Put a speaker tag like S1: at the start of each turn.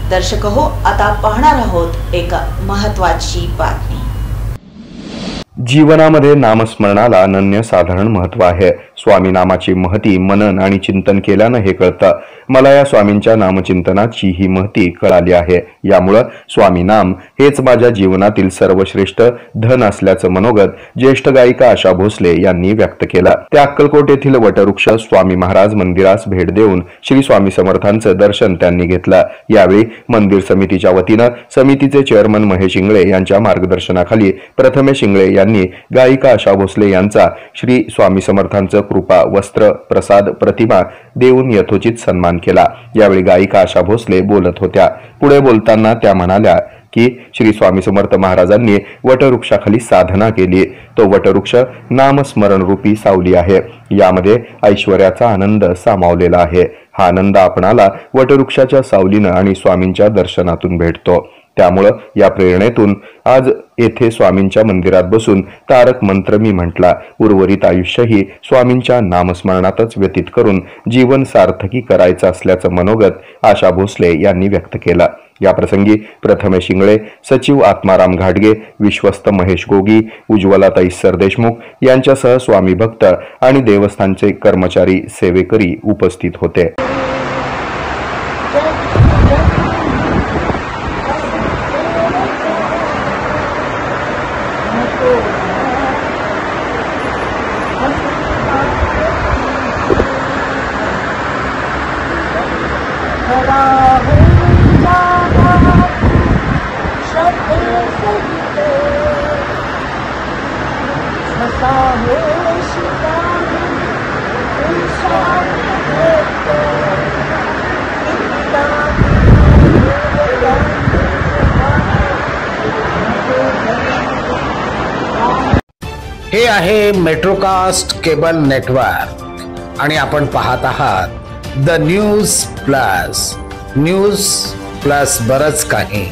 S1: दर्शक हो, आता पाहणार आहोत एक महत्त्वाची बातमी।
S2: जीवनामध्ये नामस्मरणाला अनन्यसाधारण महत्त्व आहे। स्वामी नामाची महती मनन आणि चिंतन केल्यानं हे कळतं। मला या स्वामींच्या नामचिंतनाची ही महती कळाली आहे। यामुळे स्वामी नाम हेच माझ्या जीवनातील सर्वश्रेष्ठ धन असल्याचं मनोगत ज्येष्ठ गायिका आशा भोसले यांनी व्यक्त केलं। त्या अक्कलकोट येथील वटवृक्ष स्वामी महाराज मंदिरास भेट देऊन श्री स्वामी समर्थांचं दर्शन त्यांनी घेतलं। यावेळी मंदिर समितीच्या वतीनं समितीचे चेअरमन महेश इंगळे यांच्या मार्गदर्शनाखाली प्रथमेश इंगळे यांनी गायिका आशा भोसले यांचा श्री स्वामी समर्थांचं कृपा वस्त्र प्रसाद प्रतिमा देऊन यथोचित सन्मान केला। यावेळी गायिका आशा भोसले बोलत होत्या। पुढे बोलताना त्या म्हणाल्या की श्री स्वामी समर्थ महाराजांनी वटवृक्षाखाली साधना केली। तो वटवृक्ष नामस्मरण रूपी सावली आहे। यामध्ये ऐश्वर्याचा आनंद सामावलेला आहे। हा आनंद आपणाला वटवृक्षाच्या सावलीनं आणि स्वामींच्या दर्शनातून भेटतो। त्यामुळे या प्रेरणेतून आज येथे स्वामींच्या मंदिरात बसून तारक मंत्र मी म्हटला। उर्वरित आयुष्यही स्वामींच्या नामस्मरणातच व्यतीत करून जीवन सार्थकी करायचं असल्याचं मनोगत आशा भोसले यांनी व्यक्त केलं। या प्रसंगी प्रथमेश इंगळे, सचिव आत्माराम घाटगे, विश्वस्त महेश गोगी, उज्ज्वलाताई सरदेशमुख यांच्यासह स्वामी भक्त आणि देवस्थानचे कर्मचारी सेवेकरी उपस्थित होते।
S3: हे आहे मेट्रोकास्ट केबल नेटवर्क आणि आपण पाहत आहात द न्यूज प्लस बरच काही।